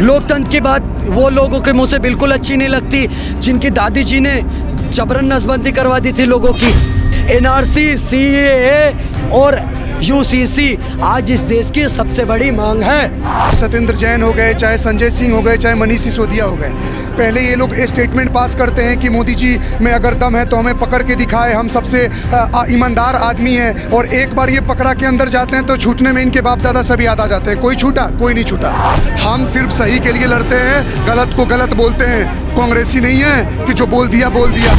लोकतंत्र की बात वो लोगों के मुंह से बिल्कुल अच्छी नहीं लगती जिनकी दादी जी ने जबरन नसबंदी करवा दी थी लोगों की। एनआरसी, सीएए और यूसीसी आज इस देश की सबसे बड़ी मांग है। सत्येंद्र जैन हो गए, चाहे संजय सिंह हो गए, चाहे मनीष सिसोदिया हो गए, पहले ये लोग स्टेटमेंट पास करते हैं कि मोदी जी में अगर दम है तो हमें पकड़ के दिखाए, हम सबसे ईमानदार आदमी हैं, और एक बार ये पकड़ा के अंदर जाते हैं तो छूटने में इनके बाप दादा सभी याद आ जाते हैं। कोई छूटा? कोई नहीं छूटा। हम सिर्फ सही के लिए लड़ते हैं, गलत को गलत बोलते हैं। कांग्रेसी नहीं है कि जो बोल दिया बोल दिया।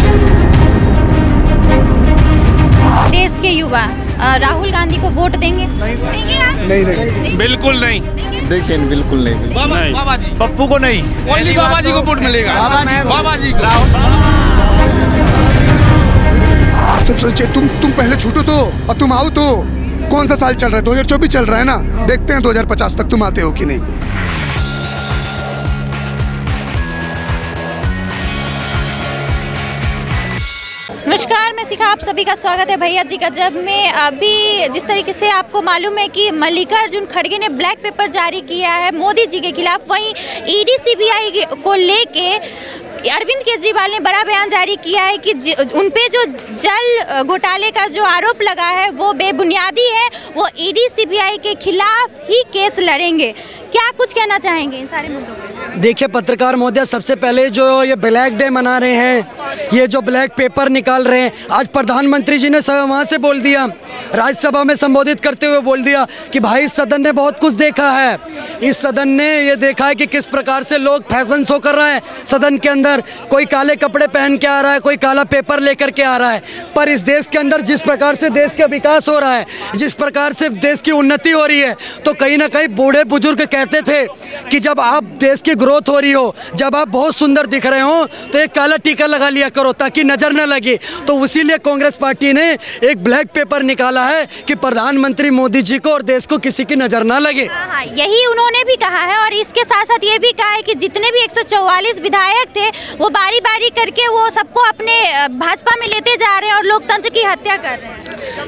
देश के युवा राहुल गांधी को वोट देंगे? देंगे आप? नहीं देंगे, बिल्कुल नहीं। देखिए बिल्कुल नहीं। बाबा जी, पप्पू को नहीं, ओनली बाबा जी को वोट मिलेगा। बाबा जी तुम पहले छूटो तो और तुम आओ तो। कौन सा साल चल रहा है? 2024 चल रहा है ना, देखते हैं 2050 तक तुम आते हो कि नहीं। नमस्कार, मैं शिखा, आप सभी का स्वागत है भैया जी का। जब में अभी जिस तरीके से आपको मालूम है कि मल्लिकार्जुन खड़गे ने ब्लैक पेपर जारी किया है मोदी जी के खिलाफ, वहीं ईडी सीबीआई को लेके अरविंद केजरीवाल ने बड़ा बयान जारी किया है कि उन पे जो जल घोटाले का जो आरोप लगा है वो बेबुनियादी है, वो ईडी सीबीआई के खिलाफ ही केस लड़ेंगे। क्या कुछ कहना चाहेंगे इन सारे मुद्दों पे? देखिए पत्रकार महोदय, सबसे पहले जो ये ब्लैक डे मना रहे हैं, ये जो ब्लैक पेपर निकाल रहे हैं, आज प्रधानमंत्री जी ने वहाँ से बोल दिया, राज्यसभा में संबोधित करते हुए बोल दिया कि भाई इस सदन ने बहुत कुछ देखा है। इस सदन ने ये देखा है कि किस प्रकार से लोग फैशन शो कर रहे हैं सदन के अंदर। कोई काले कपड़े पहन के आ रहा है, कोई काला पेपर लेकर के आ रहा है। पर इस देश के अंदर जिस प्रकार से देश का विकास हो रहा है, जिस प्रकार से देश की उन्नति हो रही है, तो कहीं ना कहीं बूढ़े बुजुर्ग कहते थे कि जब आप देश की ग्रोथ हो रही हो, जब आप बहुत सुंदर दिख रहे हो, तो एक काला टीका लगा लिया करो ताकि नजर न लगे। तो इसीलिए कांग्रेस पार्टी ने एक ब्लैक पेपर निकाला है कि प्रधानमंत्री मोदी जी को और देश को किसी की नजर ना लगे। हाँ, यही उन्होंने भी कहा है, और इसके साथ साथ ये भी कहा है कि जितने भी 144 विधायक थे वो बारी बारी करके वो सबको अपने भाजपा में लेते जा रहे हैं और लोकतंत्र की हत्या कर रहे हैं।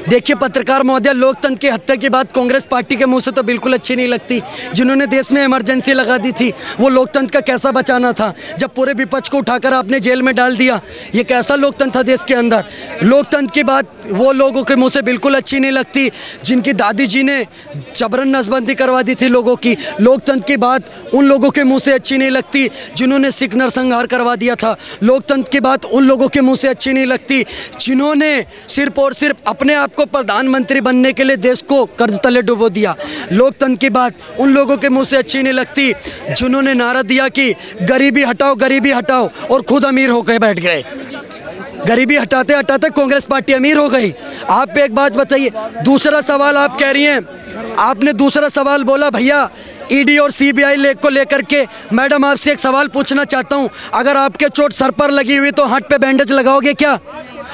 देखिए पत्रकार महोदय, लोकतंत्र की हत्या की बात कांग्रेस पार्टी के मुंह से तो बिल्कुल अच्छी नहीं लगती। जिन्होंने देश में इमरजेंसी लगा दी थी, वो लोकतंत्र का कैसा बचाना था जब पूरे विपक्ष को उठाकर आपने जेल में डाल दिया। ये कैसा लोकतंत्र था देश के अंदर? लोकतंत्र की बात वो लोगों के मुंह से बिल्कुल अच्छी नहीं लगती जिनकी दादी जी ने जबरन नसबंदी करवा दी थी लोगों की। लोकतंत्र की बात उन लोगों के मुंह से अच्छी नहीं लगती जिन्होंने सिख नरसंहार करवा दिया था। लोकतंत्र की बात उन लोगों के मुंह से अच्छी नहीं लगती जिन्होंने सिर्फ और सिर्फ अपने आप को प्रधानमंत्री बनने के लिए देश को कर्ज तले डुबो दिया। लोकतंत्र की बात उन लोगों के मुंह से अच्छी नहीं लगती जिन्होंने नारा दिया कि गरीबी हटाओ और खुद अमीर होकर बैठ गए। गरीबी हटाते हटाते कांग्रेस पार्टी अमीर हो गई। आप एक बात बताइए, दूसरा सवाल आप कह रही हैं, आपने दूसरा सवाल बोला भैया ईडी और सीबीआई को लेकर के। मैडम आपसे एक सवाल पूछना चाहता हूं, अगर आपके चोट सर पर लगी हुई तो हाथ पे बैंडेज लगाओगे क्या?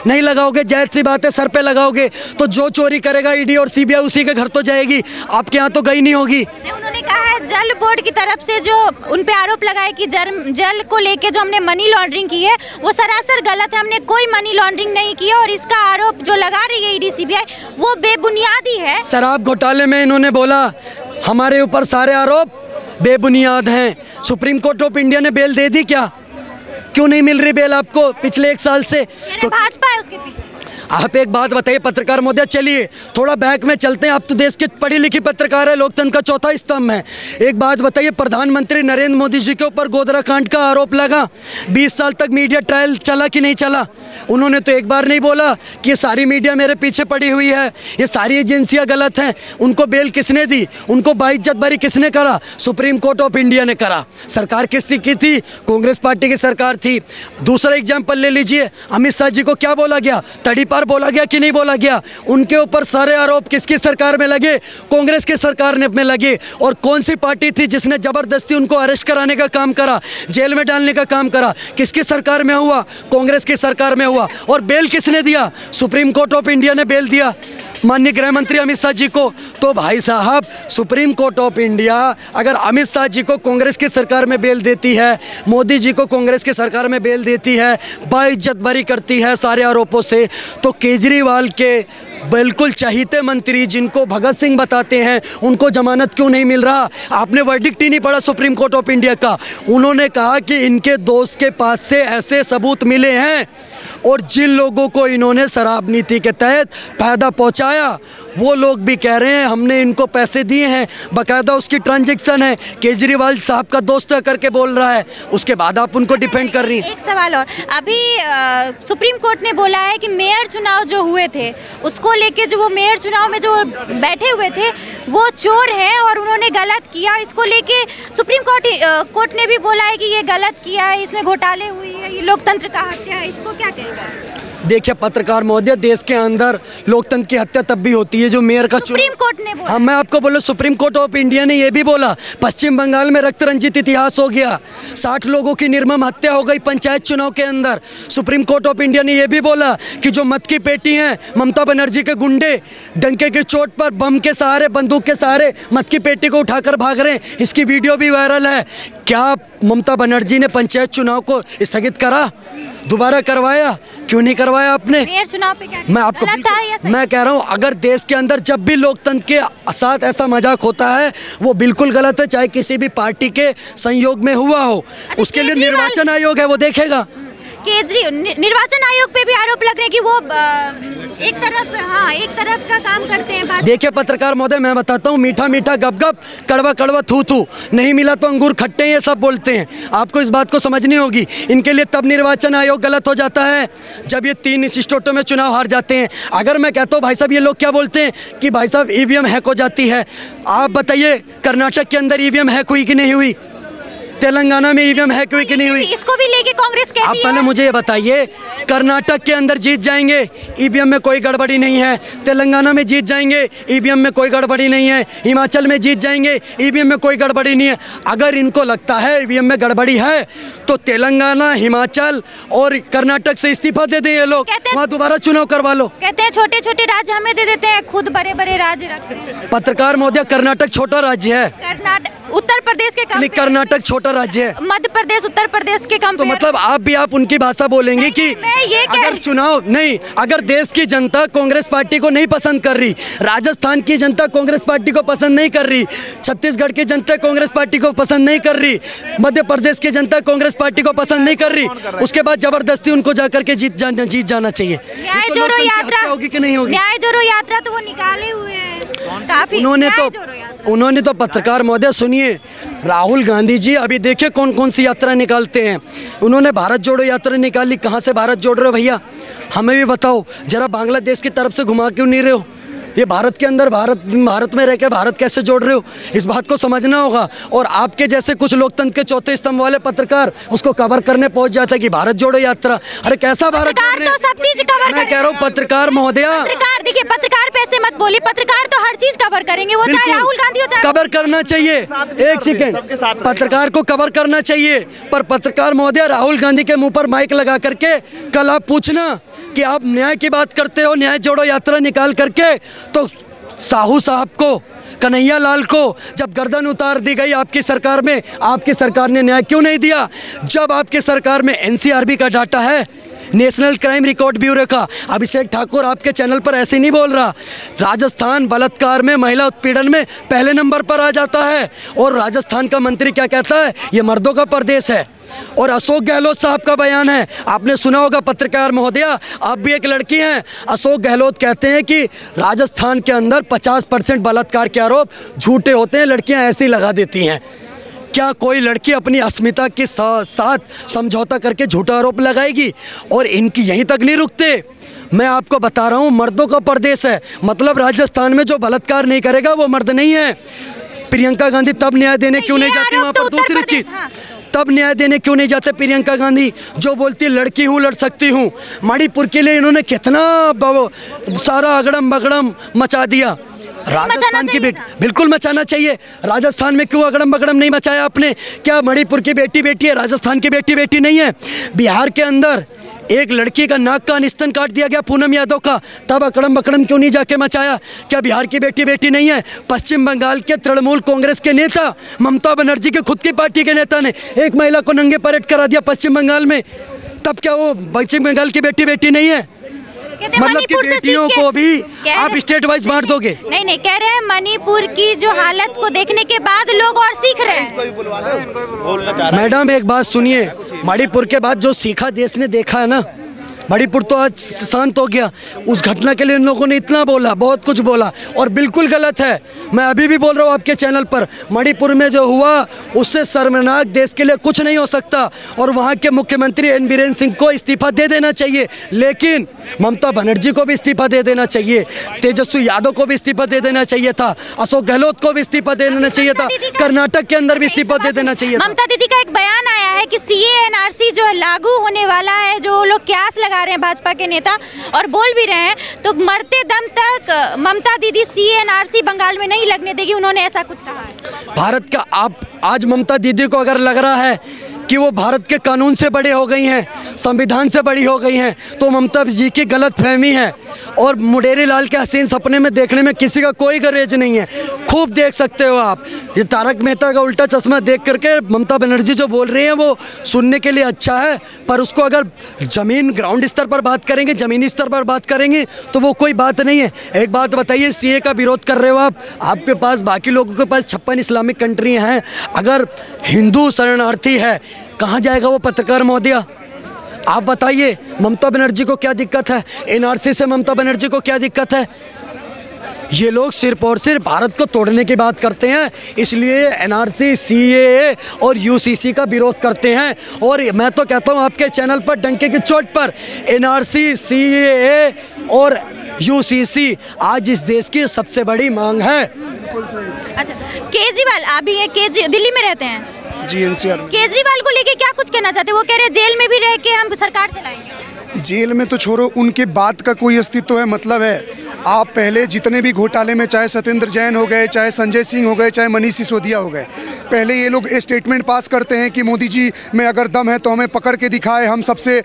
नहीं लगाओगे, जायज़ सी बात है। सर पे लगाओगे तो जो चोरी करेगा ईडी और सीबीआई उसी के घर तो जाएगी, आपके यहाँ तो गई नहीं होगी। उन्होंने कहा है जल बोर्ड की तरफ से जो उन पे आरोप लगाए कि जल को लेके जो हमने मनी लॉन्ड्रिंग की है वो सरासर गलत है, हमने कोई मनी लॉन्ड्रिंग नहीं की है, और इसका आरोप जो लगा रही है ईडी सीबीआई वो बेबुनियादी है। शराब घोटाले में इन्होंने बोला हमारे ऊपर सारे आरोप बेबुनियाद हैं। सुप्रीम कोर्ट ऑफ इंडिया ने बेल दे दी क्या? क्यों नहीं मिल रही बेल आपको पिछले 1 साल से? तो भाजपा है उसके पीछे। आप एक बात बताइए पत्रकार महोदय, चलिए थोड़ा बैक में चलते हैं। आप तो देश के पढ़ी लिखी पत्रकार है, लोकतंत्र का चौथा स्तंभ है। एक बात बताइए, प्रधानमंत्री नरेंद्र मोदी जी के ऊपर गोधरा कांड का आरोप लगा, 20 साल तक मीडिया ट्रायल चला कि नहीं चला? उन्होंने तो एक बार नहीं बोला कि ये सारी मीडिया मेरे पीछे पड़ी हुई है, ये सारी एजेंसियां गलत हैं। उनको बेल किसने दी? उनको बाइज्जत बरी किसने करा? सुप्रीम कोर्ट ऑफ इंडिया ने करा। सरकार किसकी की थी? कांग्रेस पार्टी की सरकार थी। दूसरा एग्जाम्पल ले लीजिए, अमित शाह जी को क्या बोला गया? तड़ी पार बोला गया कि नहीं बोला गया? उनके ऊपर सारे आरोप किसकी सरकार में लगे? कांग्रेस की सरकार में लगे। और कौन सी पार्टी थी जिसने जबरदस्ती उनको अरेस्ट कराने का काम करा, जेल में डालने का काम करा? किसकी सरकार में हुआ? कांग्रेस की सरकार में हुआ। और बेल किसने दिया? सुप्रीम कोर्ट ऑफ इंडिया ने बेल दिया। माननीय गृह मंत्री अमित शाह जी को। तो भाई साहब, सुप्रीम कोर्ट ऑफ इंडिया अगर अमित शाह जी को कांग्रेस की सरकार में बेल देती है, मोदी जी को कांग्रेस की सरकार में बेल देती है, बाइज्जत बरी करती है सारे आरोपों से, तो केजरीवाल के बिल्कुल चहीते मंत्री जिनको भगत सिंह बताते हैं उनको जमानत क्यों नहीं मिल रहा? आपने वर्डिक्ट ही नहीं पढ़ा सुप्रीम कोर्ट ऑफ इंडिया का। उन्होंने कहा कि इनके दोस्त के पास से ऐसे सबूत मिले हैं और जिन लोगों को इन्होंने शराब नीति के तहत फायदा पहुंचाया वो लोग भी कह रहे हैं हमने इनको पैसे दिए हैं, बाकायदा उसकी ट्रांजैक्शन है। केजरीवाल साहब का दोस्त करके बोल रहा है, उसके बाद आप उनको डिफेंड कर रही हैं। एक सवाल और, अभी सुप्रीम कोर्ट ने बोला है कि मेयर चुनाव जो हुए थे उसको लेके, जो वो मेयर चुनाव में जो बैठे हुए थे वो चोर है और उन्होंने गलत किया, इसको लेके सुप्रीम कोर्ट ने भी बोला है कि ये गलत किया है, इसमें घोटाले हुई है, ये लोकतंत्र का हत्या है, इसको क्या कहेगा? देखिए पत्रकार महोदय, देश के अंदर लोकतंत्र की हत्या तब भी होती है जो मेयर का सुप्रीम कोर्ट ने बोला। हाँ, मैं आपको बोलूं, सुप्रीम कोर्ट ऑफ इंडिया ने यह भी बोला पश्चिम बंगाल में रक्त रंजित इतिहास हो गया, 60 लोगों की निर्मम हत्या हो गई पंचायत चुनाव के अंदर। सुप्रीम कोर्ट ऑफ इंडिया ने यह भी बोला कि जो मत की पेटी हैं, ममता बनर्जी के गुंडे डंके की चोट पर बम के सहारे, बंदूक के सहारे मत की पेटी को उठाकर भाग रहे हैं, इसकी वीडियो भी वायरल है। क्या ममता बनर्जी ने पंचायत चुनाव को स्थगित करा? दोबारा करवाया? क्यों नहीं करवाया आपने? मेयर चुनाव पे क्या मैं आपको गलत था या सही? मैं कह रहा हूँ अगर देश के अंदर जब भी लोकतंत्र के साथ ऐसा मजाक होता है वो बिल्कुल गलत है, चाहे किसी भी पार्टी के संयोग में हुआ हो। उसके लिए निर्वाचन आयोग है, वो देखेगा। निर्वाचन आयोग पे भी आरोप लग रहे हैं कि वो एक तरफ का काम करते हैं। देखिए पत्रकार महोदय, मैं बताता हूँ, मीठा मीठा गप गप, कड़वा कड़वा थू थू, नहीं मिला तो अंगूर खट्टे, ये सब बोलते हैं। आपको इस बात को समझनी होगी। इनके लिए तब निर्वाचन आयोग गलत हो जाता है जब ये 3 स्टेटों में चुनाव हार जाते हैं। अगर मैं कहता हूँ भाई साहब, ये लोग क्या बोलते हैं कि भाई साहब ईवीएम हैक हो जाती है, आप बताइए कर्नाटक के अंदर ईवीएम हैक हुई कि नहीं हुई? तेलंगाना में ईवीएम हैक हुई कि नहीं हुई? इसको भी लेके कांग्रेस कहती है। आप पहले मुझे ये बताइए, कर्नाटक के अंदर जीत जाएंगे, ईवीएम में कोई गड़बड़ी नहीं है। तेलंगाना में जीत जाएंगे, ईवीएम में कोई गड़बड़ी नहीं है। हिमाचल में जीत जाएंगे, ईवीएम में कोई गड़बड़ी नहीं है। अगर इनको लगता है ईवीएम में गड़बड़ी है तो तेलंगाना, हिमाचल और कर्नाटक से इस्तीफा दे दें ये लोग, वहाँ दोबारा चुनाव करवा लो। कहते हैं छोटे छोटे राज्य हमें दे देते हैं, खुद बड़े बड़े राज्य रखते हैं। पत्रकार महोदय, कर्नाटक छोटा राज्य है। कर्नाटक उत्तर प्रदेश के नहीं, कर्नाटक छोटा राज्य है। मध्य प्रदेश उत्तर प्रदेश के तो मतलब आप उनकी भाषा बोलेंगे कि अगर चुनाव नहीं, अगर देश की जनता कांग्रेस पार्टी को नहीं पसंद कर रही, राजस्थान की जनता कांग्रेस पार्टी को पसंद नहीं कर रही, छत्तीसगढ़ की जनता कांग्रेस पार्टी को पसंद नहीं कर रही, मध्य प्रदेश की जनता कांग्रेस पार्टी को पसंद नहीं कर रही, उसके बाद जबरदस्ती उनको जाकर के जीत जाना चाहिए। न्याय जोड़ो यात्रा होगी कि नहीं होगी? न्याय जोड़ो यात्रा तो वो निकाले हुए हैं काफी। उन्होंने तो पत्रकार महोदय सुनिए, राहुल गांधी जी अभी देखिए कौन कौन सी यात्रा निकालते हैं। उन्होंने भारत जोड़ो यात्रा निकाली, कहाँ से भारत जोड़ रहे हो भैया? हमें भी बताओ जरा, बांग्लादेश की तरफ से घुमा क्यों नहीं रहे हो? ये भारत के अंदर भारत में रह के भारत कैसे जोड़ रहे हो? इस बात को समझना होगा। और आपके जैसे कुछ लोकतंत्र के चौथे स्तंभ वाले पत्रकार उसको कवर करने पहुंच जाता है कि भारत जोड़ो यात्रा। अरे कैसा भारत जोड़ रहे हैं? तो सब चीज कवर मैं कह रहा हूँ पत्रकार महोदय, पत्रकार देखिए, पत्रकार पे ऐसे मत बोलिए, पत्रकार तो हर चीज कवर करेंगे, वो चाहे राहुल गांधी हो चाहे। कवर करना चाहिए, एक सेकेंड, पत्रकार को कवर करना चाहिए, पर पत्रकार महोदय राहुल गांधी के मुंह पर माइक लगा करके कल आप पूछना कि आप न्याय की बात करते हो, न्याय जोड़ो यात्रा निकाल करके, तो साहू साहब को, कन्हैया लाल को जब गर्दन उतार दी गई आपकी सरकार में, आपकी सरकार ने न्याय क्यों नहीं दिया? जब आपकी सरकार में एनसीआरबी का डाटा है, नेशनल क्राइम रिकॉर्ड ब्यूरो का। अभिषेक ठाकुर आपके चैनल पर ऐसे नहीं बोल रहा, राजस्थान बलात्कार में, महिला उत्पीड़न में पहले नंबर पर आ जाता है। और राजस्थान का मंत्री क्या कहता है? ये मर्दों का प्रदेश है। और अशोक गहलोत साहब का बयान है, आपने सुना होगा पत्रकार महोदय, आप भी एक लड़की हैं। अशोक गहलोत कहते हैं कि राजस्थान के अंदर 50% बलात्कार के आरोप झूठे होते हैं, लड़कियां ऐसी लगा देती हैं। क्या कोई लड़की अपनी अस्मिता के साथ समझौता करके झूठा आरोप लगाएगी? और इनकी यहीं तक नहीं रुकते, मैं आपको बता रहा हूँ, मर्दों का प्रदेश है, मतलब राजस्थान में जो बलात्कार नहीं करेगा वो मर्द नहीं है। प्रियंका गांधी तब न्याय देने क्यों नहीं जाती वहाँ पर? दूसरी चीज, तब न्याय देने क्यों नहीं जाते प्रियंका गांधी, जो बोलती लड़की हूँ, लड़ सकती हूँ? मणिपुर के लिए इन्होंने कितना सारा अगड़म बगड़म मचा दिया। राजस्थान की बेटी बिल्कुल मचाना चाहिए। राजस्थान में क्यों अगड़म बगड़म नहीं मचाया आपने? क्या मणिपुर की बेटी बेटी है, राजस्थान की बेटी बेटी नहीं है? बिहार के अंदर एक लड़की का नाक का अनिस्तन काट दिया गया पूनम यादव का, तब अकड़म बकड़म क्यों नहीं जाके मचाया? क्या बिहार की बेटी बेटी नहीं है? पश्चिम बंगाल के तृणमूल कांग्रेस के नेता ममता बनर्जी के खुद की पार्टी के नेता ने एक महिला को नंगे परेड करा दिया पश्चिम बंगाल में, तब क्या वो पश्चिम बंगाल की बेटी बेटी नहीं है? कहते हैं मतलब कि मणिपुर से बेटियों सीख के- को भी कह आप रहे- स्टेट वाइज बांट दोगे? नहीं, कह रहे हैं मणिपुर की जो हालत को देखने के बाद लोग और सीख रहे हैं। मैडम एक बात सुनिए, मणिपुर के बाद जो सीखा देश ने देखा है ना, मणिपुर तो आज शांत हो गया। उस घटना के लिए इन लोगों ने इतना बोला, बहुत कुछ बोला, और बिल्कुल गलत है। मैं अभी भी बोल रहा हूँ आपके चैनल पर, मणिपुर में जो हुआ उससे शर्मनाक देश के लिए कुछ नहीं हो सकता, और वहाँ के मुख्यमंत्री एन बीरेन सिंह को इस्तीफा दे देना चाहिए, लेकिन ममता बनर्जी को भी इस्तीफा दे देना चाहिए, तेजस्वी यादव को भी इस्तीफा दे देना चाहिए था, अशोक गहलोत को भी इस्तीफा दे देना चाहिए था, कर्नाटक के अंदर भी इस्तीफा दे देना चाहिए था। ममता दीदी का एक बयान आया है कि सीए एनआरसी जो लागू होने वाला है, जो लोग क्यास लगा रहे हैं भाजपा के नेता और बोल भी रहे हैं, तो मरते दम तक ममता दीदी सीए एनआरसी बंगाल में नहीं लगने देगी, उन्होंने ऐसा कुछ कहा है। भारत का आप आज ममता दीदी को अगर लग रहा है कि वो भारत के कानून से बड़ी हो गई हैं, संविधान से बड़ी हो गई हैं, तो ममता जी की गलत फहमी है, और मुडेरी लाल के हसीन सपने में देखने में किसी का कोई गरेज नहीं है। खूब देख सकते हो आप, ये तारक मेहता का उल्टा चश्मा देख करके ममता बनर्जी जो बोल रही हैं वो सुनने के लिए अच्छा है, पर उसको अगर ज़मीन ग्राउंड स्तर पर बात करेंगे, ज़मीनी स्तर पर बात करेंगे तो वो कोई बात नहीं है। एक बात बताइए, सीए का विरोध कर रहे हो आप, आपके पास बाकी लोगों के पास 56 इस्लामिक कंट्री हैं, अगर हिंदू शरणार्थी है कहाँ जाएगा वो पत्रकार महोदया? आप बताइए, ममता बनर्जी को क्या दिक्कत है? एनआरसी से ममता बनर्जी को क्या दिक्कत है? ये लोग सिर्फ और सिर्फ भारत को तोड़ने की बात करते हैं, इसलिए एनआरसी, सीएए और यूसीसी का विरोध करते हैं। और मैं तो कहता हूँ आपके चैनल पर डंके की चोट पर, एनआरसी, सीएए और यूसीसी आज इस देश की सबसे बड़ी मांग है। अच्छा, केजरीवाल, आप भी दिल्ली में रहते हैं जी, एनसीआर में। केजरीवाल को लेके क्या कुछ कहना चाहते हैं? वो कह रहे हैं जेल में भी रह के हम सरकार चलाएंगे। जेल में तो छोड़ो, उनके बात का कोई अस्तित्व है, मतलब है? आप पहले जितने भी घोटाले में, चाहे सत्येंद्र जैन हो गए, चाहे संजय सिंह हो गए, चाहे मनीष सिसोदिया हो गए, पहले ये लोग स्टेटमेंट पास करते हैं कि मोदी जी में अगर दम है तो हमें पकड़ के दिखाए, हम सबसे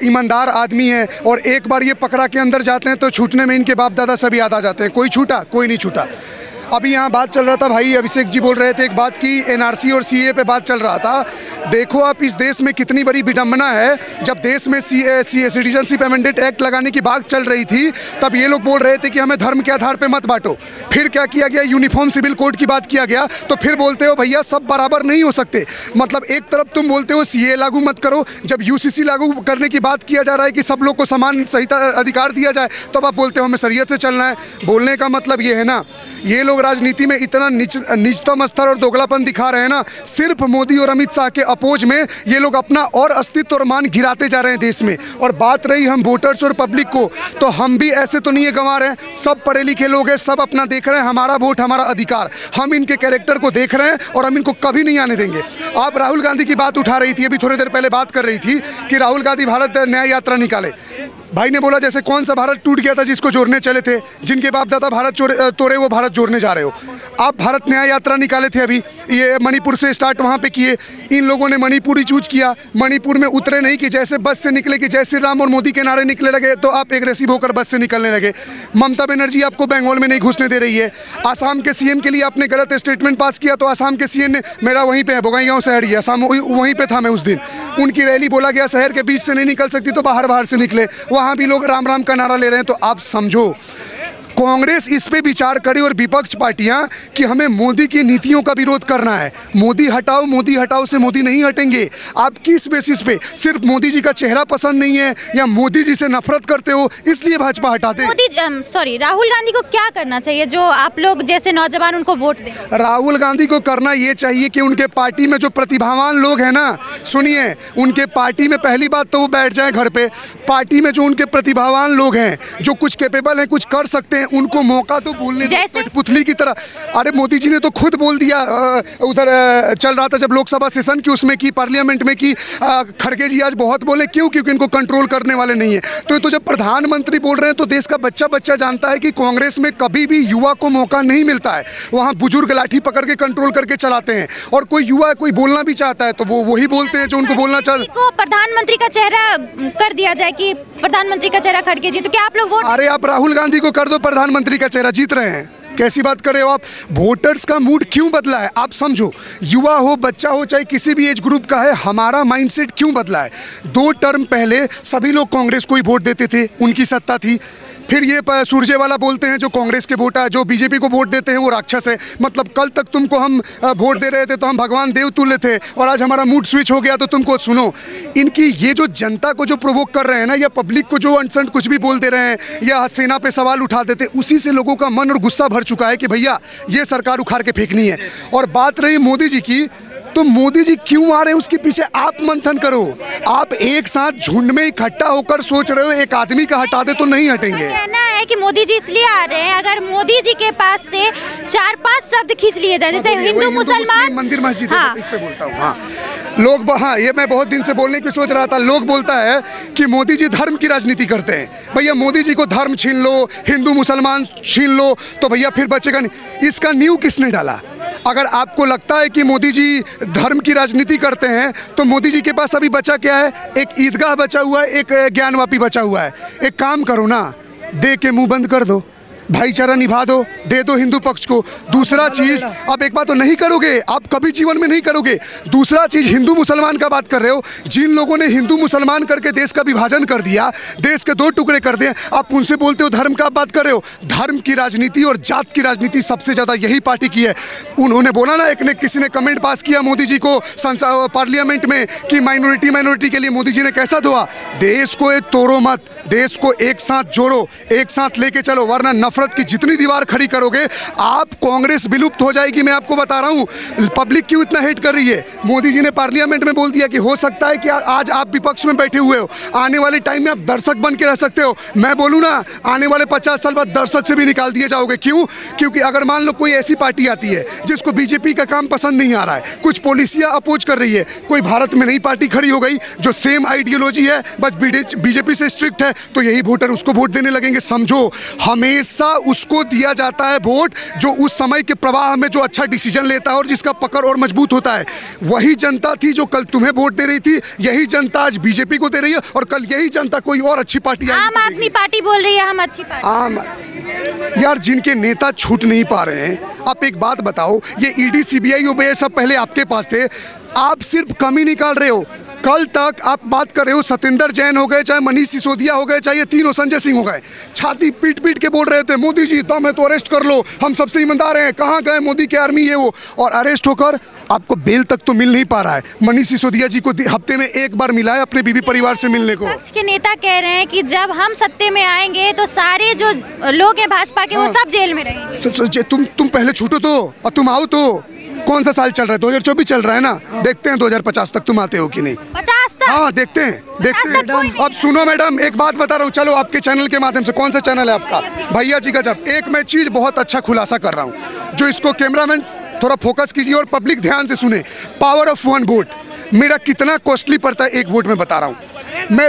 ईमानदार आदमी हैं, और एक बार ये पकड़ा के अंदर जाते हैं तो छूटने में इनके बाप दादा सभी याद आ जाते हैं। कोई छूटा? कोई नहीं छूटा। अभी यहाँ बात चल रहा था, भाई अभिषेक जी बोल रहे थे एक बात की, एनआरसी और सीए पे बात चल रहा था। देखो आप इस देश में कितनी बड़ी विडंबना है, जब देश में सिटीजनशिप अमेंडमेंट एक्ट लगाने की बात चल रही थी तब ये लोग बोल रहे थे कि हमें धर्म के आधार पे मत बांटो। फिर क्या किया गया, यूनिफॉर्म सिविल कोड की बात किया गया, तो फिर बोलते हो भैया सब बराबर नहीं हो सकते। मतलब एक तरफ तुम बोलते हो सीए लागू मत करो, जब यूसीसी लागू करने की बात किया जा रहा है कि सब लोग को समान सही अधिकार दिया जाए, तब आप बोलते हो हमें शरीयत से चलना है। बोलने का मतलब ये है ना, ये लोग राजनीति में इतना नीचतम स्तर और दोगलापन दिखा रहे हैं ना, सिर्फ मोदी और अमित शाह के अपोज में ये लोग अपना और अस्तित्व और मान गिराते जा रहे हैं देश में। और बात रही हम वोटर्स और पब्लिक को, तो हम भी ऐसे तो नहीं है गंवा रहे हैं, सब पढ़े लिखे लोग हैं, सब अपना देख रहे हैं, हमारा वोट हमारा अधिकार, हम इनके कैरेक्टर को देख रहे हैं और हम इनको कभी नहीं आने देंगे। आप राहुल गांधी की बात उठा रही थी, अभी थोड़ी देर पहले बात कर रही थी कि राहुल गांधी भारत न्याय यात्रा निकाले। भाई ने बोला जैसे कौन सा भारत टूट गया था जिसको जोड़ने चले थे, जिनके बाप दादा भारत तोड़े वो भारत जोड़ने जा रहे हो। आप भारत न्याय यात्रा निकाले थे, अभी ये मणिपुर से स्टार्ट वहाँ पे किए, इन लोगों ने मणिपुर ही चूज किया, मणिपुर में उतरे नहीं कि जैसे बस से निकले कि जय श्री राम और मोदी के नारे निकले लगे तो आप एग्रेसिव होकर बस से निकलने लगे। ममता बनर्जी आपको बंगाल में नहीं घुसने दे रही है। आसाम के सीएम के लिए आपने गलत स्टेटमेंट पास किया तो आसाम के सीएम ने, मेरा वहीं पे है बोंगाईगांव शहर ही, आसाम वहीं पे था मैं उस दिन, उनकी रैली बोला गया शहर के बीच से नहीं निकल सकती तो बाहर से निकले, वहाँ भी लोग राम राम का नारा ले रहे हैं। तो आप समझो कांग्रेस इस पे विचार करे और विपक्ष पार्टियां कि हमें मोदी की नीतियों का विरोध करना है, मोदी हटाओ से मोदी नहीं हटेंगे। आप किस बेसिस पे, सिर्फ मोदी जी का चेहरा पसंद नहीं है या मोदी जी से नफरत करते हो इसलिए भाजपा हटाते? राहुल गांधी को क्या करना चाहिए जो आप लोग जैसे नौजवान उनको वोट दें? राहुल गांधी को करना ये चाहिए कि उनके पार्टी में जो प्रतिभावान लोग हैं ना, सुनिए, उनके पार्टी में पहली बात तो वो बैठ जाए घर पे, पार्टी में जो उनके प्रतिभावान लोग हैं जो कुछ कैपेबल हैं, कुछ कर सकते हैं, उनको मौका तो बोलने दो, जैसे? कठपुतली की तरह। अरे मोदी जी ने तो खुद बोल दिया, उधर चल रहा था जब लोकसभा सेशन की, उसमें की पार्लियामेंट में की खड़गे जी आज बहुत बोले। क्यों? क्योंकि इनको कंट्रोल करने वाले नहीं है। तो जब प्रधानमंत्री बोल रहे हैं तो देश का बच्चा बच्चा जानता है कि कांग्रेस में कभी भी युवा को मौका नहीं मिलता है। वहाँ बुजुर्ग लाठी पकड़ के कंट्रोल करके चलाते हैं, और कोई युवा कोई बोलना भी चाहता है तो वो वही बोलते हैं जो उनको बोलना चाहते। को प्रधानमंत्री का चेहरा कर दिया जाए कि प्रधानमंत्री का चेहरा खड़गे जी, तो क्या आप लोग वोट? अरे आप राहुल गांधी को कर दो प्रधानमंत्री का चेहरा, जीत रहे हैं। कैसी बात कर रहे हो आप? वोटर्स का मूड क्यों बदला है आप समझो। युवा हो, बच्चा हो, चाहे किसी भी एज ग्रुप का है, हमारा माइंडसेट क्यों बदला है? 2 टर्म पहले सभी लोग कांग्रेस को ही वोट देते थे, उनकी सत्ता थी। फिर ये सुरजेवाला बोलते हैं जो कांग्रेस के वोट, जो बीजेपी को वोट देते हैं वो राक्षस है। मतलब कल तक तुमको हम वोट दे रहे थे तो हम भगवान देव तुल्य थे, और आज हमारा मूड स्विच हो गया तो तुमको सुनो। इनकी ये जो जनता को जो प्रोवोक कर रहे हैं ना, या पब्लिक को जो अनसंट कुछ भी बोल दे रहे हैं, या सेना पे सवाल उठा देते, उसी से लोगों का मन और गुस्सा भर चुका है कि भैया ये सरकार उखाड़ के फेंकनी है। और बात रही मोदी जी की, तो मोदी जी क्यों आ रहे हैं उसके पीछे आप मंथन करो। आप एक साथ झुंड में इकट्ठा होकर सोच रहे हो एक आदमी का हटा दे तो नहीं हटेंगे। कहना है कि मोदी जी इसलिए आ रहे हैं, अगर मोदी जी के पास से 4-5 शब्द खींच लिए जाए, जैसे हिंदू मुसलमान मंदिर मस्जिद, हाँ। इस पे बोलता हूँ। हाँ लोग, हाँ ये मैं बहुत दिन से बोलने की सोच रहा था। लोग बोलता है कि मोदी जी धर्म की राजनीति करते हैं। भैया मोदी जी को धर्म छीन लो, हिंदू मुसलमान छीन लो, तो भैया फिर बचेगा नहीं। इसका नींव किसने डाला? अगर आपको लगता है कि मोदी जी धर्म की राजनीति करते हैं, तो मोदी जी के पास अभी बचा क्या है? एक ईदगाह बचा हुआ है, एक ज्ञानवापी बचा हुआ है। एक काम करो ना, दे के मुंह बंद कर दो, भाईचारा निभा दो, दे दो हिंदू पक्ष को। दूसरा चीज, अब एक बात तो नहीं करोगे आप, कभी जीवन में नहीं करोगे। दूसरा चीज, हिंदू मुसलमान का बात कर रहे हो, जिन लोगों ने हिंदू मुसलमान करके देश का विभाजन कर दिया, देश के 2 टुकड़े कर दिए, आप उनसे बोलते हो धर्म का बात कर रहे हो। धर्म की राजनीति और जात की राजनीति सबसे ज्यादा यही पार्टी की है। उन्होंने बोला ना, एक ने किसी ने कमेंट पास किया मोदी जी को पार्लियामेंट में कि माइनॉरिटी के लिए मोदी जी ने कैसा धोआ। देश को तोड़ो मत, देश को एक साथ जोड़ो, एक साथ लेके चलो, वरना नफरत की जितनी दीवार खड़ी करोगे आप, कांग्रेस विलुप्त हो जाएगी। मैं आपको बता रहा हूं पब्लिक क्यों इतना हेट कर रही है। मोदी जी ने पार्लियामेंट में बोल दिया कि हो सकता है कि आज आप विपक्ष में बैठे हुए हो, आने वाले टाइम में आप दर्शक बन के रह सकते हो। मैं बोलूं ना, आने वाले 50 साल बाद दर्शक से भी निकाल दिए जाओगे। क्यों? क्योंकि अगर मान लो कोई ऐसी पार्टी आती है जिसको बीजेपी का काम पसंद नहीं आ रहा है, कुछ पॉलिसियां अपोज कर रही है, कोई भारत में नई पार्टी खड़ी हो गई जो सेम आइडियोलॉजी है बट बीजेपी से स्ट्रिक्ट है, तो यही वोटर उसको वोट देने लगेंगे। समझो, हमेशा उसको दिया जाता है वोट जो उस समय के प्रवाह में जो अच्छा डिसीजन लेता है और जिसका पकड़ और मजबूत होता है। वही जनता थी जो कल तुम्हें वोट दे रही थी, यही जनता आज बीजेपी को दे रही है, और कल यही जनता कोई और अच्छी पार्टी आम आदमी पार्टी बोल रही है हम अच्छी पार्टी। आम यार, जिनके नेता छूट नहीं पा रहे हैं, आप एक बात बताओ, ये ईडी सीबीआई वो सब पहले आपके पास थे, आप सिर्फ कमी निकाल रहे हो। कल तक आप बात कर रहे हो, सत्येंद्र जैन हो गए, चाहे मनीष सिसोदिया हो गए, चाहे ये तीनों संजय सिंह हो गए, छाती पीट पीट के बोल रहे थे मोदी जी दम है तो अरेस्ट कर लो, हम सबसे ईमानदार हैं, कहाँ गए मोदी की आर्मी ये वो। और अरेस्ट होकर आपको बेल तक तो मिल नहीं पा रहा है। मनीष सिसोदिया जी को हफ्ते में 1 बार मिला है अपने बीवी परिवार से मिलने को। विपक्ष के नेता कह रहे हैं कि जब हम सत्ते में आएंगे तो सारे जो लोग हैं भाजपा के, वो सब जेल में रहेंगे। तो तुम पहले छूटो तो, और तुम आओ तो। कौन सा साल चल रहा है? 2024 चल रहा है ना, देखते हैं 2050 तक तुम आते हो कि नहीं। 50 तक? हाँ देखते हैं। अब सुनो मैडम, एक बात बता रहा हूँ, चलो आपके चैनल के माध्यम से, कौन सा चैनल है आपका? भैया जी गजब। एक मैं चीज बहुत अच्छा खुलासा कर रहा हूँ, जो इसको कैमरामैन थोड़ा फोकस कीजिए और पब्लिक ध्यान से सुने। पावर ऑफ 1 वोट मेरा कितना कॉस्टली पड़ता है 1 वोट में बता रहा हूँ।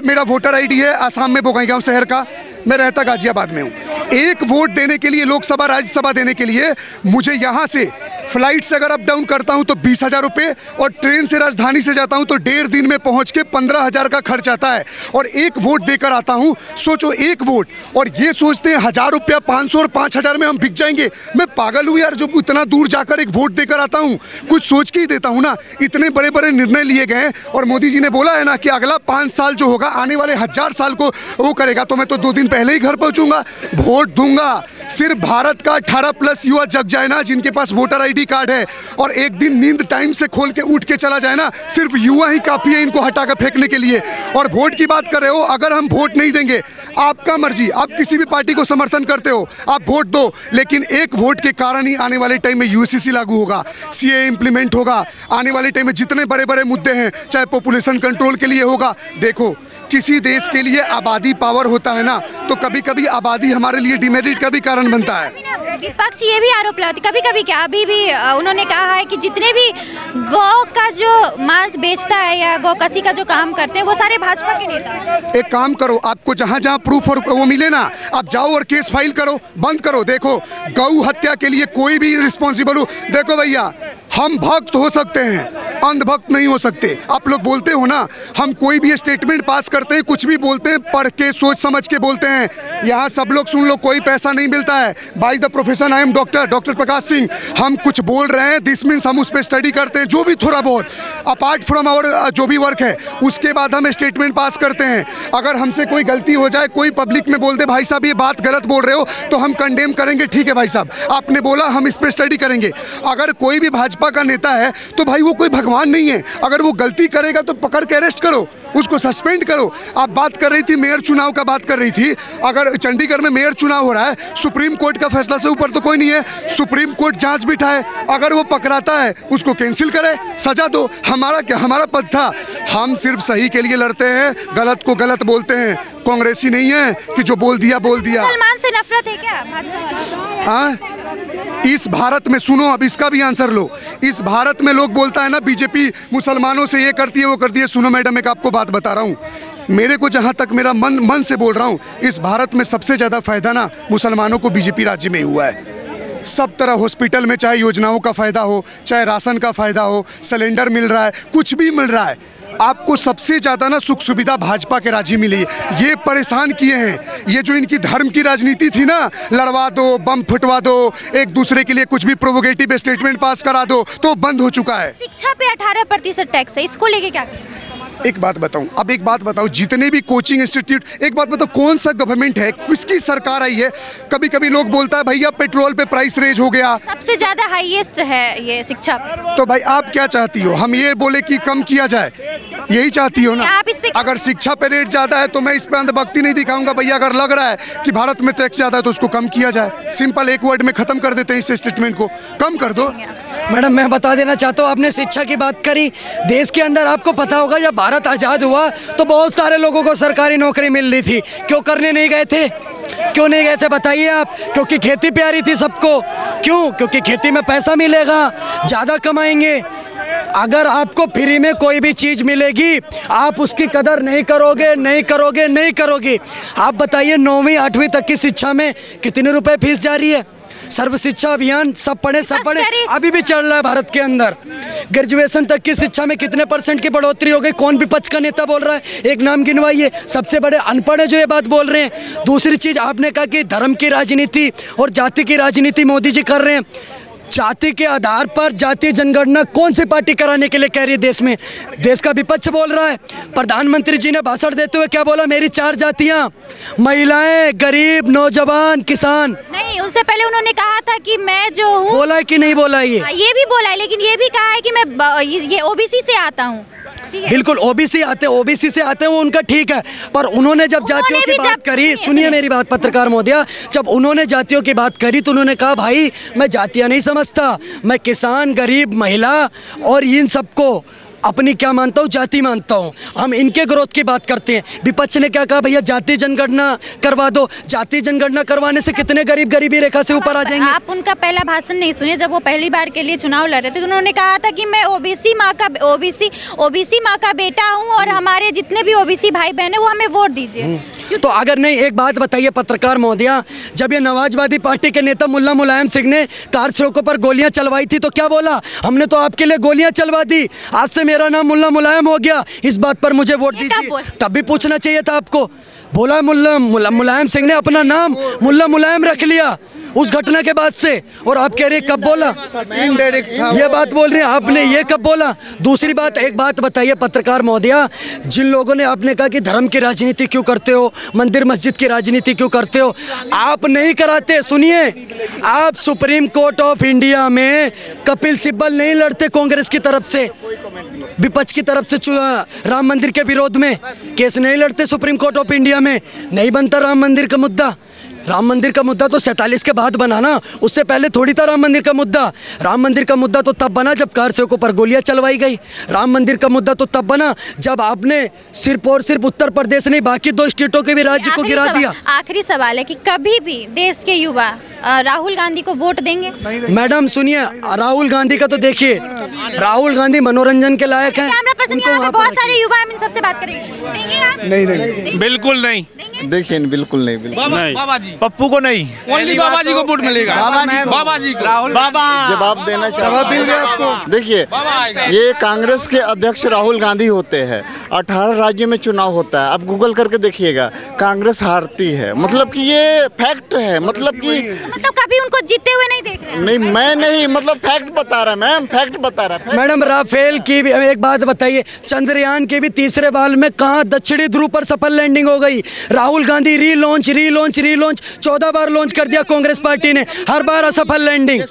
मेरा वोटर आईडी है आसाम में बोकाईगांव शहर का, मैं रहता गाजियाबाद में हूँ। 1 वोट देने के लिए, लोकसभा राज्यसभा देने के लिए, मुझे यहाँ से फ्लाइट से अगर अप डाउन करता हूँ तो 20,000 रुपये, और ट्रेन से राजधानी से जाता हूँ तो 1.5 दिन में पहुँच के 15,000 का खर्च आता है, और 1 वोट देकर आता हूँ। सोचो 1 वोट, और ये सोचते हैं 1,000 रुपया, 500 और 5,000 में हम बिक जाएंगे। मैं पागल हूँ यार, जो इतना दूर जाकर 1 वोट देकर आता हूँ। कुछ सोच के ही देता हूँ ना। इतने बड़े बड़े निर्णय लिए गए, और मोदी जी ने बोला है ना कि अगला 5 साल जो होगा, आने वाले 1000 साल को वो करेगा, तो मैं तो 2 दिन पहले ही घर पहुँचूंगा, वोट दूंगा। सिर्फ भारत का 18+ युवा जग जाए ना जिनके पास वोटर आईडी कार्ड है, और एक दिन नींद टाइम से खोल के उठ के चला जाए ना, सिर्फ युवा ही काफी है इनको हटाकर फेंकने के लिए। और वोट की बात कर रहे हो, अगर हम वोट नहीं देंगे, आपका मर्जी, आप किसी भी पार्टी को समर्थन करते हो, आप वोट दो, लेकिन 1 वोट के कारण ही आने वाले टाइम में यूसीसी लागू होगा, सीए इंप्लीमेंट होगा, आने वाले टाइम में जितने बड़े बड़े मुद्दे हैं, चाहे पॉपुलेशन कंट्रोल के लिए होगा। देखो किसी देश के लिए आबादी पावर होता है ना, तो कभी कभी आबादी हमारे लिए डिमेरिट का भी कारण बनता है। विपक्ष ये भी आरोप लगाते कभी कभी, क्या अभी भी उन्होंने कहा है कि जितने भी गौ का जो मांस बेचता है या गौकसी का जो काम करते हैं वो सारे भाजपा के नेता हैं। एक काम करो, आपको जहाँ जहाँ प्रूफ और वो मिले ना, आप जाओ और केस फाइल करो, बंद करो। देखो, गौ हत्या के लिए कोई भी रिस्पॉन्सिबल हो, देखो भैया, हम भक्त हो सकते हैं, अंधभक्त नहीं हो सकते। आप लोग बोलते हो ना, हम कोई भी स्टेटमेंट पास करते हैं, कुछ भी बोलते हैं, पढ़ के सोच समझ के बोलते हैं। यहाँ सब लोग सुन लो, कोई पैसा नहीं मिलता है। By the profession I am doctor Prakash Singh. हम कुछ बोल रहे हैं, दिस मीन्स हम उस पर स्टडी करते हैं, जो भी थोड़ा बहुत अपार्ट फ्रॉम आवर जो भी वर्क है, उसके बाद हम स्टेटमेंट पास करते हैं। अगर हमसे कोई गलती हो जाए, कोई पब्लिक में बोल दे भाई साहब ये बात गलत बोल रहे हो, तो हम कंडेम करेंगे, ठीक है भाई साहब आपने बोला, हम इस पर स्टडी करेंगे। अगर कोई भी भाजपा का नेता है तो भाई वो कोई भगवान नहीं है, अगर वो गलती करेगा तो पकड़ के अरेस्ट करो, उसको सस्पेंड करो। आप बात कर रही थी मेयर चुनाव का, बात कर रही थी, अगर चंडीगढ़ में मेयर चुनाव हो रहा है, सुप्रीम कोर्ट का फैसला से ऊपर तो कोई नहीं है। सुप्रीम कोर्ट जांच बिठाए, अगर वो पकड़ाता है उसको कैंसिल करे, सजा दो। हमारा क्या, हमारा पद था, हम सिर्फ सही के लिए लड़ते हैं, गलत को गलत बोलते हैं। कांग्रेसी नहीं है कि जो बोल दिया बोल दिया। मुसलमान से नफरत है क्या भाजपा वालों? इस भारत में, सुनो अब इसका भी आंसर लो, इस भारत में लोग बोलता है ना बीजेपी मुसलमानों से ये करती है वो करती है। सुनो मैडम, एक आपको बात बता रहा हूँ, मेरे को जहाँ तक मेरा मन से बोल रहा हूँ, इस भारत में सबसे ज़्यादा फायदा ना मुसलमानों को बीजेपी राज्य में हुआ है। सब तरह हॉस्पिटल में चाहे योजनाओं का फ़ायदा हो, चाहे राशन का फ़ायदा हो, सिलेंडर मिल रहा है, कुछ भी मिल रहा है। आपको सबसे ज़्यादा ना सुख सुविधा भाजपा के राज्य मिली है। ये परेशान किए हैं, ये जो इनकी धर्म की राजनीति थी ना, लड़वा दो, बम फुटवा दो, एक दूसरे के लिए कुछ भी प्रोवोकेटिव स्टेटमेंट पास करा दो, तो बंद हो चुका है। शिक्षा पे 18% टैक्स है, इसको लेके क्या? एक बात बताऊं, अब एक बात बताओ, जितने भी कोचिंग इंस्टीट्यूट, एक बात बताओ, कौन सा गवर्नमेंट है, किसकी सरकार आई है? कभी कभी लोग बोलता है भैया पेट्रोल पे प्राइस रेज हो गया, सबसे ज्यादा हाईएस्ट है ये शिक्षा पे। तो भाई आप क्या चाहती हो, हम ये बोले कि कम किया जाए, यही चाहती हो ना? आप इस पे अगर शिक्षा पे रेट ज्यादा है तो मैं इस पे अंधभक्ति नहीं दिखाऊंगा भैया। अगर लग रहा है कि भारत में टैक्स ज्यादा है तो उसको कम किया जाए, सिंपल एक वर्ड में खत्म कर देते हैं इस स्टेटमेंट को, कम कर दो। मैडम मैं बता देना चाहता हूँ, आपने शिक्षा की बात करी, देश के अंदर आपको पता होगा जब भारत आज़ाद हुआ तो बहुत सारे लोगों को सरकारी नौकरी मिल रही थी, क्यों करने नहीं गए थे? क्यों नहीं गए थे बताइए आप? क्योंकि खेती प्यारी थी सबको। क्यों? क्योंकि खेती में पैसा मिलेगा, ज़्यादा कमाएंगे। अगर आपको फ्री में कोई भी चीज़ मिलेगी आप उसकी कदर नहीं करोगे, नहीं करोगे, नहीं करोगे। आप बताइए 9वीं 8वीं तक की शिक्षा में कितने रुपए फीस जा रही है? सर्व शिक्षा अभियान सब पढ़े अभी भी चल रहा है भारत के अंदर। ग्रेजुएशन तक की शिक्षा में कितने % की बढ़ोतरी हो गई? कौन विपक्ष का नेता बोल रहा है? एक नाम गिनवाइए। सबसे बड़े अनपढ़ है जो ये बात बोल रहे हैं। दूसरी चीज़, आपने कहा कि धर्म की राजनीति और जाति की राजनीति मोदी जी कर रहे हैं। जाति के आधार पर जातीय जनगणना कौन सी पार्टी कराने के लिए कह रही है देश में? देश का विपक्ष बोल रहा है। प्रधानमंत्री जी ने भाषण देते हुए क्या बोला? मेरी 4 जातियां, महिलाएं, गरीब, नौजवान, किसान। नहीं, उससे पहले उन्होंने कहा था कि मैं जो हूँ, बोला है कि नहीं बोला है? ये भी बोला है, लेकिन ये भी कहा है कि मैं ये ओबीसी से आता हूँ। बिल्कुल, ओबीसी आते हैं वो उनका ठीक है, पर उन्होंने जब जातियों की बात करी, सुनिए मेरी बात पत्रकार महोदया, जब उन्होंने जातियों की बात करी तो उन्होंने कहा भाई मैं जातियां नहीं समझता, मैं किसान, गरीब, महिला और इन सबको अपनी क्या मानता हूँ, जाति मानता हूँ। हम इनके ग्रोथ की बात करते हैं। विपक्ष ने क्या कहा? भैया जाति जनगणना करवा दो। जाति जनगणना करवाने से कितने गरीब गरीबी रेखा से ऊपर आ जाएंगे? आप उनका पहला भाषण नहीं सुने, जब वो पहली बार के लिए चुनाव लड़ रहे थे तो उन्होंने कहा था कि मैं ओबीसी माँ का बेटा हूँ और हमारे जितने भी ओबीसी भाई बहन है वो हमें वोट दीजिए। तो अगर नहीं, एक बात बताइए पत्रकार महोदया, जब ये नवाजवादी पार्टी के नेता मुल्ला मुलायम सिंह ने कार सेवकों पर गोलियां चलवाई थी तो क्या बोला? हमने तो आपके लिए गोलियां चलवा दी, आज से मेरा नाम मुल्ला मुलायम हो गया, इस बात पर मुझे वोट दीजिए। तब भी पूछना चाहिए था आपको। बोला मुल्ला मुलायम सिंह ने अपना नाम मुल्ला मुलायम रख लिया उस घटना के बाद से, और आप कह रहे हैं कब बोला? ये बात बोल रहे हैं आपने, ये कब बोला? दूसरी बात, एक बात बताइए पत्रकार महोदया, जिन लोगों ने आपने कहा कि धर्म की राजनीति क्यों करते हो, मंदिर मस्जिद की राजनीति क्यों करते हो? आप नहीं कराते। सुनिए, आप सुप्रीम कोर्ट ऑफ इंडिया में कपिल सिब्बल नहीं लड़ते कांग्रेस की तरफ से, विपक्ष की तरफ से राम मंदिर के विरोध में केस नहीं लड़ते सुप्रीम कोर्ट ऑफ इंडिया में, नहीं बनता राम मंदिर का मुद्दा। राम मंदिर का मुद्दा तो 47 के बाद बना ना, उससे पहले थोड़ी था राम मंदिर का मुद्दा। राम मंदिर का मुद्दा तो तब बना जब कार सेवकों पर गोलियां चलवाई गई। राम मंदिर का मुद्दा तो तब बना जब आपने सिर्फ और सिर्फ उत्तर प्रदेश नहीं बाकी 2 स्टेटों के भी राज्य को गिरा दिया। आखिरी सवाल है कि कभी भी देश के युवा राहुल गांधी को वोट देंगे? मैडम सुनिए, राहुल गांधी का तो देखिए, राहुल गांधी मनोरंजन के लायक हैं। कैमरा पर्सन उनको यहाँ पे वहाँ बहुत पर सारे युवा हैं, हम इन सबसे बात करेंगे। देंगे आप? नहीं देंगे। बिल्कुल नहीं। देखिए बिल्कुल नहीं, बिल्कुल बाबा जी, पप्पू को नहीं, ओनली बाबा जी को वोट मिलेगा। बाबा जी को। राहुल जवाब देना चाहिए आपको। देखिए, बाबा आएगा। ये कांग्रेस के अध्यक्ष राहुल गांधी होते हैं। 18 राज्यों में चुनाव होता है, आप गूगल करके देखिएगा, कांग्रेस हारती है। मतलब कि ये फैक्ट है, मतलब कभी उनको जीते हुए नहीं देख रहे हैं? नहीं, मैं नहीं, मतलब फैक्ट बता रहा मैम, फैक्ट बता रहा। मैडम राफेल की भी एक बात बताइए, चंद्रयान के भी तीसरे बाल में कहाँ दक्षिणी ध्रुव पर सफल लैंडिंग हो गई। राहुल गांधी रीलॉन्च 14 बार लॉन्च कर दिया कांग्रेस पार्टी ने, हर बार असफल लैंडिंग,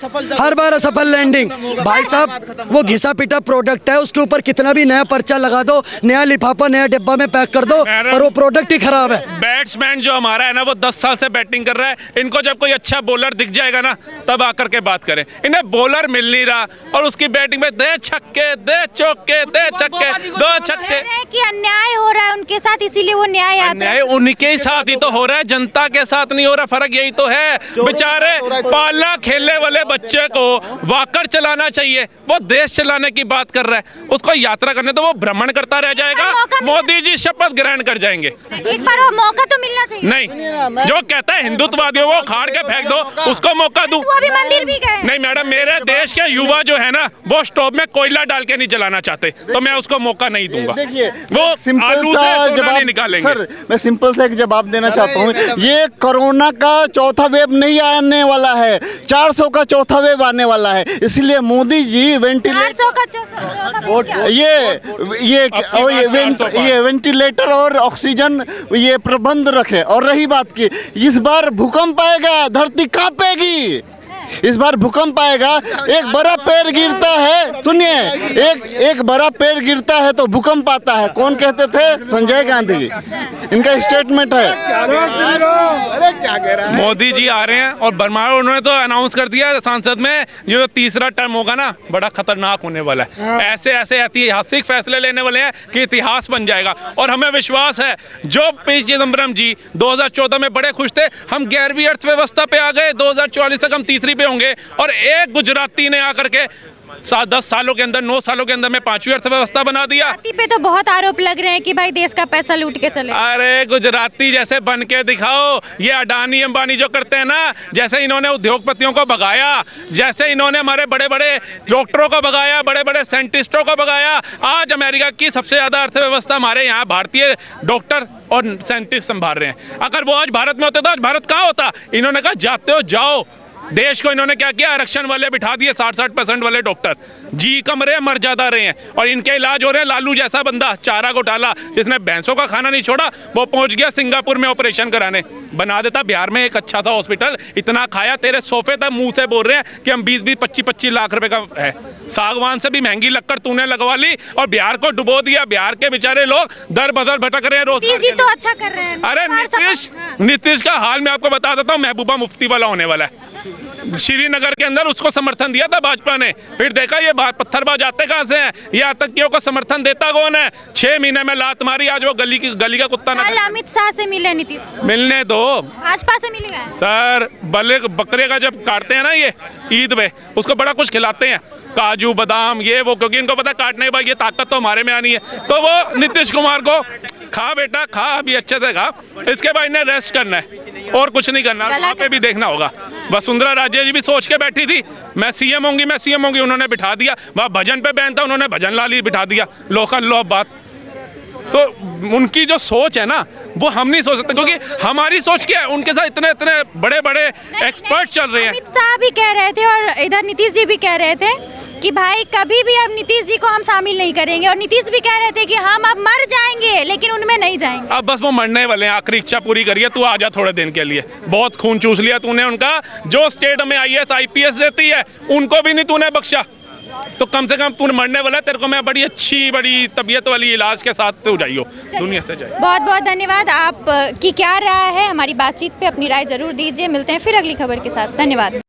हर बार असफल लैंडिंग। भाई साहब वो घिसा पिटा प्रोडक्ट है, उसके ऊपर कितना भी नया पर्चा लगा दो, नया लिफाफा नया डिब्बा में पैक कर दो, पर वो प्रोडक्ट ही खराब है। बैट्समैन जो हमारा है ना, वो 10 साल से बैटिंग कर रहा है। इनको जब कोई अच्छा बॉलर दिख जाएगा ना, तब आकर के बात करें। इन्हें बॉलर मिल नहीं रहा और उसकी बैटिंग में दे छक्के, दे चौके, दे छक्के, 2 छक्के। कि अन्याय हो रहा है उनके साथ, इसीलिए वो न्याय आता अन्याय है। उनके ही साथ ही तो हो रहा है, जनता के साथ नहीं हो रहा। फर्क यही तो है। बेचारे पालना खेलने वाले बच्चे को वाकर चलाना चाहिए, वो देश चलाने की बात कर रहा है। उसको यात्रा करने तो वो भ्रमण करता रह जाएगा। मोदी जी शपथ ग्रहण कर जाएंगे। एक बार वो मौका तो मिलना चाहिए। नहीं, जो कहता है हिंदुत्ववादियों को खाड़ के फेंक दो, उसको मौका दूं। वो अभी मंदिर भी गए। नहीं मैडम, मेरे देश के युवा जो है ना, वो स्टोव में कोयला डाल के नहीं जलाना चाहते, तो मैं उसको मौका नहीं दूंगा। देखिए, वो सिंपल आलू सा से सोना नहीं जवाब निकालेंगे। सर, मैं सिंपल सा एक जवाब देना चाहता हूँ। ये कोरोना का चौथा वेव नहीं आने वाला है, 400 का चौथा वेव आने वाला है। इसलिए मोदी जी ये वेंटिलेटर और ऑक्सीजन ये प्रबंध रखे। और रही बात की, इस बार भूकंप आएगा, धरती कांपेगी। इस बार भूकंप आएगा। एक बड़ा पेड़ गिरता है, सुनिए, एक बड़ा पेड़ गिरता है तो भूकंप आता है। कौन कहते थे? संजय गांधी। इनका स्टेटमेंट है। अरे क्या कह रहा है? मोदी जी आ रहे हैं और बरमार उन्होंने तो अनाउंस कर दिया संसद में, जो तीसरा टर्म होगा ना, बड़ा खतरनाक होने वाला है। ऐसे ऐसे ऐतिहासिक फैसले लेने वाले हैं कि इतिहास बन जाएगा। और हमें विश्वास है, जो पी चिदम्बरम जी 2014 में बड़े खुश थे, हम 11वीं अर्थव्यवस्था पे आ गए, 2044 तक हम तीसरी पे होंगे। और एक गुजराती ने आकर के 10 सालों के अंदर, 9 सालों के अंदर में 5वीं अर्थव्यवस्था बना दिया। गुजराती पे तो बहुत आरोप लग रहे हैं कि भाई देश का पैसा लूट के चले। अरे गुजराती जैसे बन के दिखाओ। ये अडानी अंबानी जो करते हैं ना, जैसे इन्होंने उद्योगपतियों को भगाया, जैसे इन्होंने हमारे बड़े बड़े डॉक्टरों को भगाया, बड़े बड़े साइंटिस्टों को भगाया, आज अमेरिका की सबसे ज्यादा अर्थव्यवस्था हमारे यहाँ भारतीय डॉक्टर और साइंटिस्ट संभाल रहे हैं। अगर वो आज भारत में होते तो आज भारत कहाँ होता? इन्होंने कहा जाते हो जाओ। देश को इन्होंने क्या किया? आरक्षण वाले बिठा दिए, 60% वाले डॉक्टर जी कम रहे, मर ज्यादा रहे हैं। और इनके इलाज हो रहे हैं। लालू जैसा बंदा, चारा घोटाला, जिसने भैंसों का खाना नहीं छोड़ा, वो पहुंच गया सिंगापुर में ऑपरेशन कराने। बना देता बिहार में एक अच्छा सा हॉस्पिटल। इतना खाया, तेरे सोफे तक मुंह से बोल रहे हैं कि हम 20-20, 25-25 लाख रुपए का है। सागवान से भी महंगी लक्कड़ तूने लगवा ली और बिहार को डुबो दिया। बिहार के बेचारे लोग दर बदर भटक रहे हैं रोज। जी तो अच्छा कर रहे हैं। अरे नीतीश का हाल मैं आपको बता देता हूँ, महबूबा मुफ्ती वाला होने वाला है। श्रीनगर के अंदर उसको समर्थन दिया था भाजपा ने, फिर देखा ये पत्थरबाज आते कहां से हैं, ये आतंकियों को समर्थन देता कौन है? 6 महीने में लात मारी, आज वो गली का कुत्ता ना। कल अमित शाह से मिले नीतीश, मिलने दो, भाजपा से मिलेगा सर। बकरे का जब काटते हैं ना ये ईद में, उसको बड़ा कुछ खिलाते हैं, काजू बादाम ये वो, क्योंकि इनको पता काटने के बाद ये ताकत तो हमारे में आनी है। तो वो नीतीश कुमार को खा बेटा खा, अभी अच्छे से खा, इसके बाद इन्हें रेस्ट करना है और कुछ नहीं करना। वहाँ पे भी देखना होगा। वसुंधरा राजे जी भी सोच के बैठी थी, मैं सीएम होंगी, मैं सीएम होंगी, उन्होंने बिठा दिया। वहाँ भजन पे बैन था, उन्होंने भजन लाल ही बिठा दिया। लोकल लो बात तो उनकी जो सोच है ना, वो हम नहीं सोच सकते, क्योंकि हमारी सोच क्या है? उनके साथ इतने इतने बड़े बड़े एक्सपर्ट चल रहे हैं। अमित शाह भी कह रहे थे और इधर नीतीश जी भी कह रहे थे कि भाई कभी भी अब नीतीश जी को हम शामिल नहीं करेंगे। और नीतीश भी कह रहे थे कि हम अब मर जाएंगे लेकिन उनमें नहीं जाएंगे। अब बस वो मरने वाले हैं, आखिरी इच्छा पूरी करिए, तू आ जा थोड़े दिन के लिए। बहुत खून चूस लिया तूने उनका। जो स्टेट में IAS IPS देती है, उनको भी नहीं तूने बख्शा। तो कम से कम तू मरने वाला है, तेरे को मैं बड़ी अच्छी बड़ी तबीयत वाली इलाज के साथ तू जाइयो, दुनिया से जाइए। बहुत बहुत धन्यवाद। आप की क्या राय है हमारी बातचीत पे अपनी राय जरूर दीजिए। मिलते हैं फिर अगली खबर के साथ। धन्यवाद।